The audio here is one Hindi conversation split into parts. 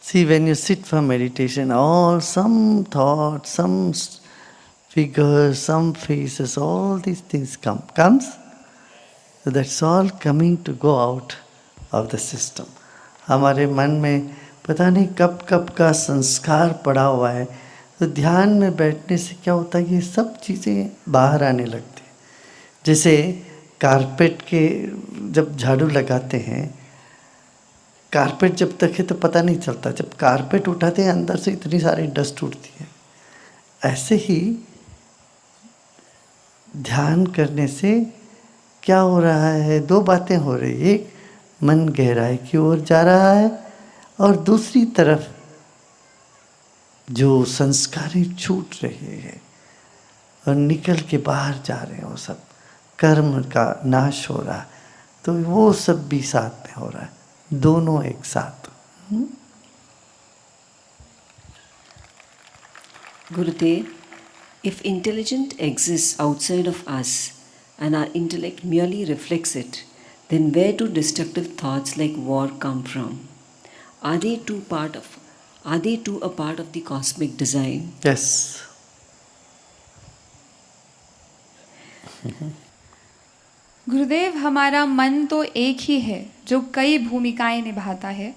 See, when you sit for meditation, all some thoughts, some figures, some faces, all these things comes. So that's all coming to go out of the system. हमारे मन में पता नहीं कब कब का संस्कार पड़ा हुआ है, तो ध्यान में बैठने से क्या होता है, ये सब चीज़ें बाहर आने लगती हैं. जैसे कारपेट के जब झाड़ू लगाते हैं, कारपेट जब तक है तो पता नहीं चलता, जब कारपेट उठाते हैं अंदर से इतनी सारी डस्ट उठती है. ऐसे ही ध्यान करने से क्या हो रहा है, दो बातें हो रही है. एक, मन गहराई की ओर जा रहा है, और दूसरी तरफ जो संस्कारें छूट रहे हैं और निकल के बाहर जा रहे हैं, वो सब कर्म का नाश हो रहा है. तो वो सब भी साथ में हो रहा है, दोनों एक साथ. Gurudev, if intelligence exists outside of us and our intellect merely reflects it, then where do destructive thoughts like war come from? Are they too a part of the cosmic design? Yes. गुरुदेव, हमारा मन तो एक ही है जो कई भूमिकाएं निभाता है,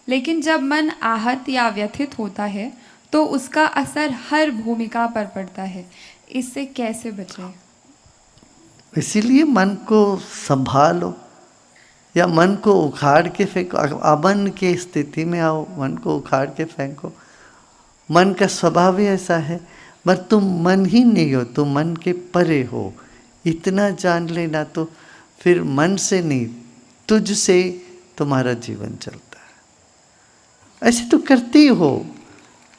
लेकिन जब मन आहत या व्यथित होता है तो उसका असर हर भूमिका पर पड़ता है. इससे कैसे बचें? इसीलिए मन को संभालो, या मन को उखाड़ के फेंको. अमन की स्थिति में आओ, मन को उखाड़ के फेंको. मन का स्वभाव ही ऐसा है. मगर तुम मन ही नहीं हो, तुम मन के परे हो, इतना जान लेना. तो फिर मन से नहीं, तुझ से तुम्हारा जीवन चलता है. ऐसे तो करते ही हो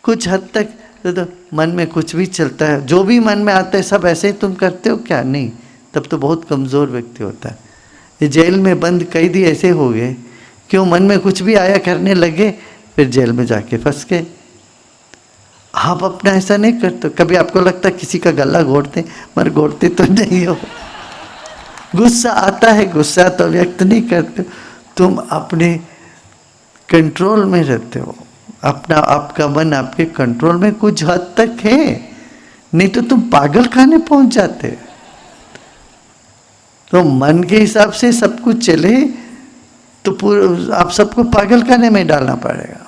कुछ हद तक. तो मन में कुछ भी चलता है, जो भी मन में आता है सब ऐसे ही तुम करते हो क्या? नहीं, तब तो बहुत कमज़ोर व्यक्ति होता है. ये जेल में बंद कैदी ऐसे हो गए, क्यों? मन में कुछ भी आया करने लगे, फिर जेल में जाके फंस गए. आप अपना ऐसा नहीं करते. कभी आपको लगता किसी का गला घोटते, मगर घोटते तो नहीं हो. गुस्सा आता है, गुस्सा तो व्यक्त नहीं करते. तुम अपने कंट्रोल में रहते हो, अपना आपका मन आपके कंट्रोल में कुछ हद तक है. नहीं तो तुम पागल खाने पहुंच जाते. तो मन के हिसाब से सब कुछ चले तो आप सबको पागल खाने में डालना पड़ेगा.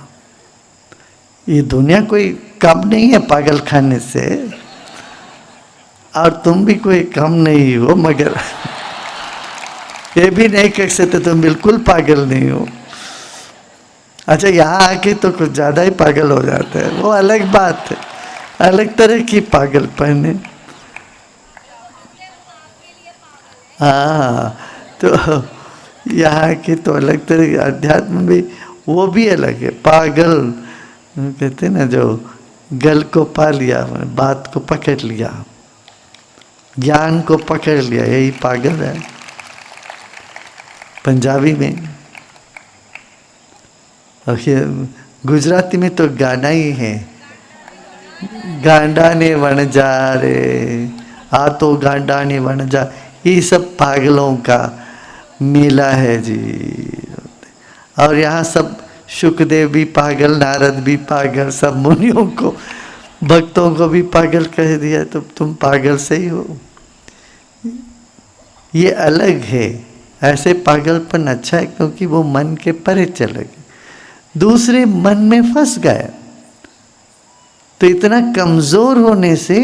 ये दुनिया कोई कम नहीं है पागल खाने से, और तुम भी कोई कम नहीं हो. मगर ये भी नहीं कह सकते तुम बिल्कुल पागल नहीं हो. अच्छा, यहाँ आके तो कुछ ज़्यादा ही पागल हो जाते हैं, वो अलग बात है, अलग तरह की पागलपन है. हाँ, तो यहाँ के तो अलग तरह के अध्यात्म भी, वो भी अलग है. पागल कहते ना, जो गल को पा लिया, बात को पकड़ लिया, ज्ञान को पकड़ लिया, यही पागल है पंजाबी में. और गुजराती में तो गाना ही है, गांडा ने वण जा रे, आ तो गांडा ने वण जा. ये सब पागलों का मेला है जी. और यहाँ सब शुकदेव भी पागल, नारद भी पागल, सब मुनियों को, भक्तों को भी पागल कह दिया. तो तुम पागल से ही हो. ये अलग है. ऐसे पागलपन अच्छा है, क्योंकि वो मन के परे चले गए, दूसरे मन में फंस गए. तो इतना कमज़ोर होने से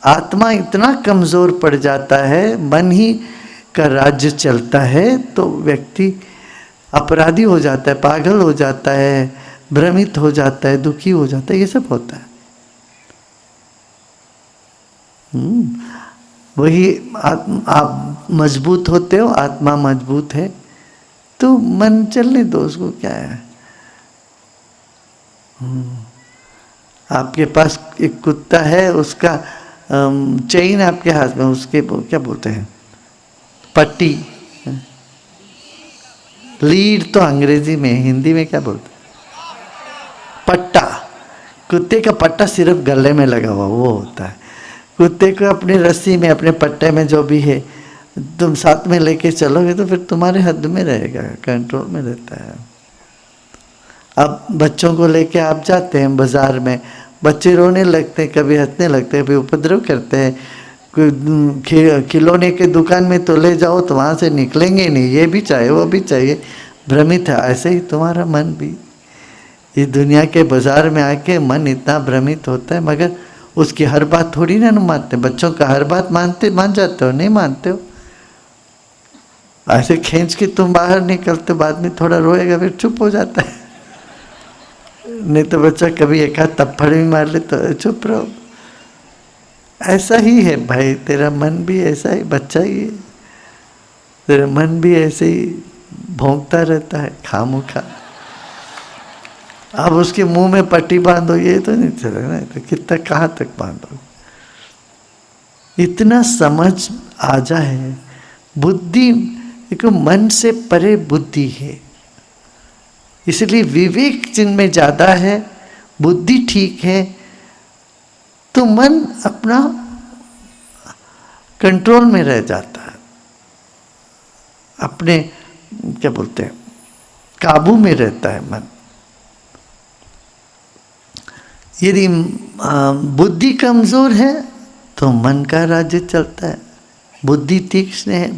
आत्मा इतना कमज़ोर पड़ जाता है, मन ही का राज्य चलता है, तो व्यक्ति अपराधी हो जाता है, पागल हो जाता है, भ्रमित हो जाता है, दुखी हो जाता है. ये सब होता है. वही आप मजबूत होते हो, आत्मा मजबूत है, तो मन चलने दो, उसको क्या है. आपके पास एक कुत्ता है, उसका चेन आपके हाथ में, उसके क्या बोलते हैं, पट्टी, लीड तो अंग्रेजी में, हिंदी में क्या बोलते हैं, पट्टा. कुत्ते का पट्टा सिर्फ गले में लगा हुआ वो होता है. कुत्ते को अपनी रस्सी में, अपने पट्टे में जो भी है, तुम साथ में लेके चलोगे तो फिर तुम्हारे हद में रहेगा, कंट्रोल में रहता है. अब बच्चों को लेके आप जाते हैं बाजार में, बच्चे रोने लगते हैं, कभी हंसने लगते हैं, कभी उपद्रव करते हैं। कोई खिलौने के दुकान में तो ले जाओ तो वहाँ से निकलेंगे नहीं, ये भी चाहिए वो भी चाहिए, भ्रमित है। ऐसे ही तुम्हारा मन भी इस दुनिया के बाजार में आके मन इतना भ्रमित होता है, मगर उसकी हर बात थोड़ी ना मानते। बच्चों का हर बात मान जाते हो? नहीं मानते हो। ऐसे खींच के तुम बाहर निकलते, बाद में थोड़ा रोएगा, फिर चुप हो जाता है। नहीं तो बच्चा कभी एक हाथ थप्पड़ भी मार ले तो चुप रहो। ऐसा ही है भाई, तेरा मन भी ऐसा ही बच्चा ही है, तेरा मन भी ऐसे ही भौंकता रहता है खामोखा। अब उसके मुंह में पट्टी बांधो ये तो नहीं चलेगा, तो कितना कहाँ तक बांधो। इतना समझ आ जाए, बुद्धि देखो मन से परे बुद्धि है, इसलिए विवेक जिनमें ज़्यादा है, बुद्धि ठीक है, तो मन अपना कंट्रोल में रह जाता है, अपने क्या बोलते हैं काबू में रहता है मन। यदि बुद्धि कमज़ोर है तो मन का राज्य चलता है, बुद्धि तीक्ष्ण है,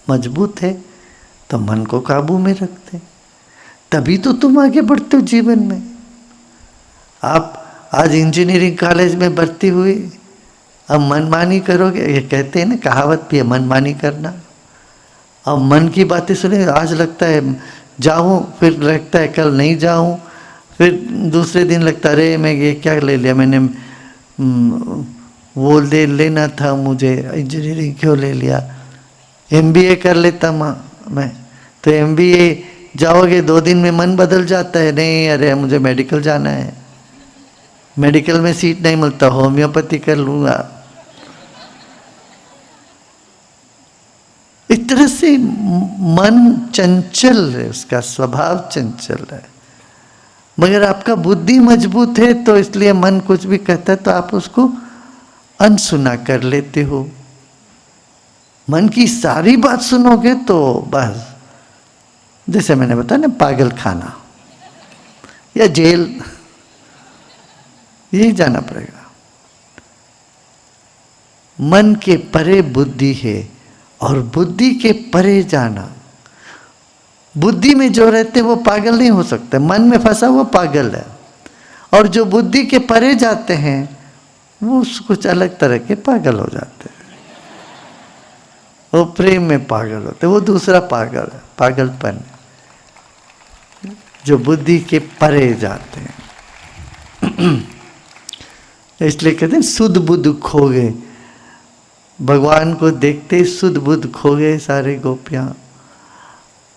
मजबूत है, तो मन को काबू में रखते हैं, तभी तो तुम आगे बढ़ते हो जीवन में। आप आज इंजीनियरिंग कॉलेज में भर्ती हुई, अब मनमानी करोगे, ये कहते हैं ना कहावत भी है, मनमानी करना। अब मन की बातें सुने, आज लगता है जाऊं, फिर लगता है कल नहीं जाऊं, फिर दूसरे दिन लगता है अरे मैं ये क्या ले लिया मैंने, वो लेना था मुझे, इंजीनियरिंग क्यों ले लिया, MBA कर लेता मैं। तो MBA जाओगे 2 दिन में मन बदल जाता है, नहीं अरे मुझे मेडिकल जाना है, मेडिकल में सीट नहीं मिलता, होम्योपैथी कर लूँगा। इस तरह से मन चंचल है, उसका स्वभाव चंचल है। मगर आपका बुद्धि मजबूत है तो इसलिए मन कुछ भी कहता है तो आप उसको अनसुना कर लेते हो। मन की सारी बात सुनोगे तो बस, जैसे मैंने बताया ना, पागल खाना या जेल, यही जाना पड़ेगा। मन के परे बुद्धि है, और बुद्धि के परे जाना। बुद्धि में जो रहते वो पागल नहीं हो सकते, मन में फंसा वो पागल है। और जो बुद्धि के परे जाते हैं वो कुछ अलग तरह के पागल हो जाते हैं, वो प्रेम में पागल होते, वो दूसरा पागल है, पागलपन है। जो बुद्धि के परे जाते हैं इसलिए कहते हैं सुध बुद्ध खो गए, भगवान को देखते ही सुध बुद्ध खो गए सारे गोपियाँ,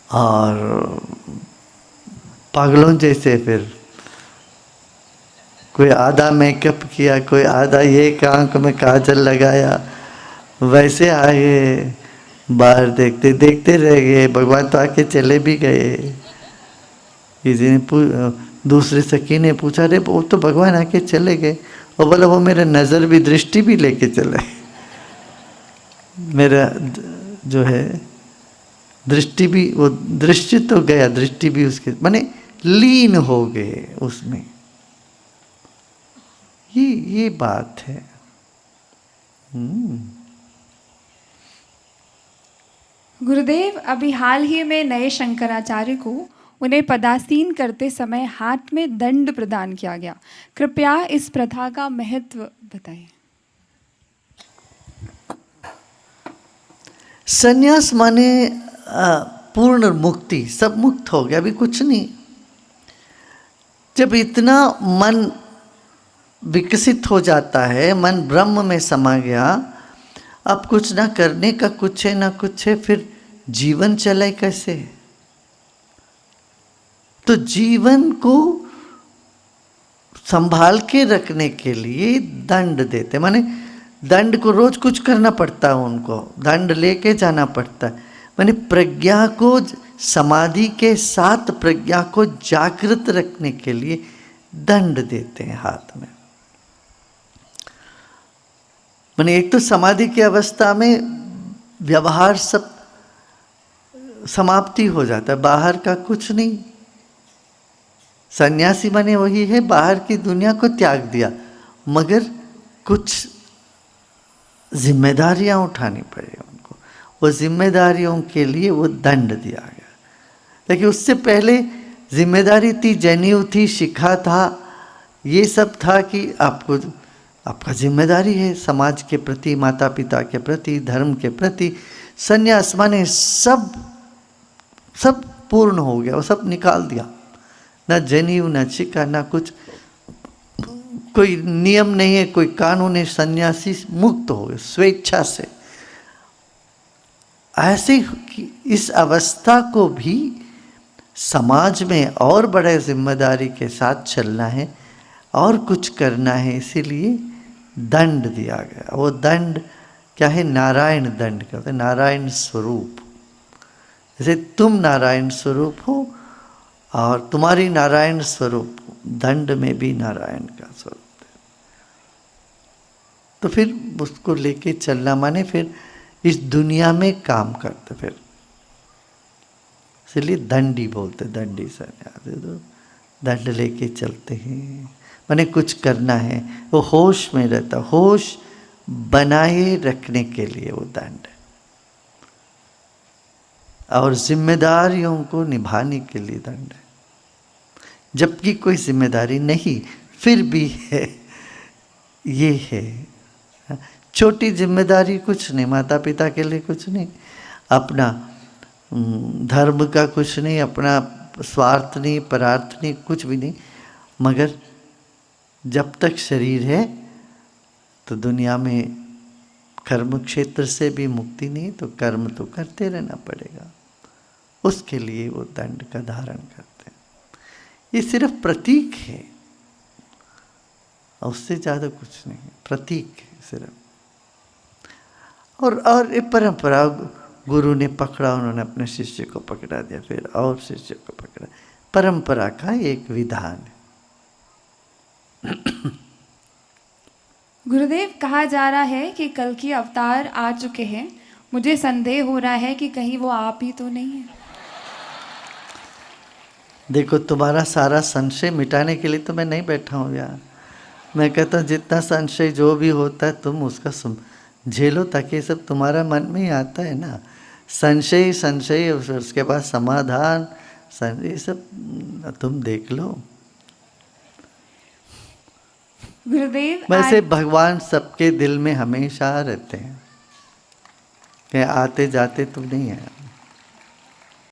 और पागलों जैसे फिर कोई आधा मेकअप किया, कोई आधा एक आंख में काजल लगाया, वैसे आए, बाहर देखते देखते रह गए। भगवान तो आके चले भी गए। किसी ने दूसरे सखी ने पूछा, अरे वो तो भगवान आके चले गए, और बोला वो मेरा नज़र भी दृष्टि भी लेके चले, मेरा जो है दृष्टि भी, वो दृष्टि तो गया, दृष्टि भी उसके माने लीन हो गए उसमें। ये बात है। गुरुदेव, अभी हाल ही में नए शंकराचार्य को उन्हें पदासीन करते समय हाथ में दंड प्रदान किया गया। कृपया इस प्रथा का महत्व बताएं। संन्यास माने पूर्ण मुक्ति, सब मुक्त हो गया, अभी कुछ नहीं। जब इतना मन विकसित हो जाता है, मन ब्रह्म में समा गया, अब कुछ ना करने का कुछ है ना कुछ है, फिर जीवन चले कैसे? तो जीवन को संभाल के रखने के लिए दंड देते, माने दंड को रोज कुछ करना पड़ता है, उनको दंड लेके जाना पड़ता है। माने प्रज्ञा को, समाधि के साथ प्रज्ञा को जागृत रखने के लिए दंड देते हैं हाथ में। माने एक तो समाधि की अवस्था में व्यवहार सब समाप्ति हो जाता है, बाहर का कुछ नहीं, सन्यासी माने वही है, बाहर की दुनिया को त्याग दिया, मगर कुछ जिम्मेदारियां उठानी पड़ी उनको। वो जिम्मेदारियों के लिए वो दंड दिया गया। लेकिन उससे पहले जिम्मेदारी थी, जनेऊ थी, शिखा था, ये सब था कि आपको, आपका जिम्मेदारी है समाज के प्रति, माता पिता के प्रति, धर्म के प्रति। संन्यास माने सब पूर्ण हो गया, वो सब निकाल दिया। ना जनेऊ, ना शिखा, ना कुछ, कोई नियम नहीं है, कोई कानून है। सन्यासी मुक्त हो गए स्वेच्छा से। ऐसे इस अवस्था को भी समाज में और बड़े जिम्मेदारी के साथ चलना है और कुछ करना है, इसीलिए दंड दिया गया। वो दंड क्या है? नारायण दंड कहते हैं, नारायण स्वरूप। जैसे तुम नारायण स्वरूप हो और तुम्हारी नारायण स्वरूप, दंड में भी नारायण का स्वरूप है। तो फिर उसको लेके चलना माने फिर इस दुनिया में काम करते, फिर इसलिए दंडी बोलते, दंडी सन्यासी। तो दंड लेके चलते हैं माने कुछ करना है, वो होश में रहता, होश बनाए रखने के लिए वो दंड है, और जिम्मेदारियों को निभाने के लिए दंड है। जबकि कोई जिम्मेदारी नहीं फिर भी है, ये है छोटी जिम्मेदारी, कुछ नहीं, माता पिता के लिए कुछ नहीं, अपना धर्म का कुछ नहीं, अपना स्वार्थ नहीं, परार्थ नहीं, कुछ भी नहीं। मगर जब तक शरीर है तो दुनिया में कर्म क्षेत्र से भी मुक्ति नहीं, तो कर्म तो करते रहना पड़ेगा। उसके लिए वो दंड का धारण करते हैं। ये सिर्फ प्रतीक है और उससे ज़्यादा कुछ नहीं है, प्रतीक है सिर्फ। और ये परंपरा, गुरु ने पकड़ा, उन्होंने अपने शिष्य को पकड़ा दिया, फिर और शिष्य को पकड़ा, परंपरा का एक विधान है। गुरुदेव, कहा जा रहा है कि कल की अवतार आ चुके हैं। मुझे संदेह हो रहा है कि कहीं वो आप ही तो नहीं है। देखो, तुम्हारा सारा संशय मिटाने के लिए तो मैं नहीं बैठा हूँ यार। मैं कहता हूँ जितना संशय जो भी होता है तुम उसका झेलो, ताकि ये सब तुम्हारा मन में ही आता है ना। संशय संशय, उसके बाद समाधान, ये सब तुम देख लो। गुरुदेव, वैसे भगवान सबके दिल में हमेशा रहते हैं, कहीं आते जाते तो नहीं है।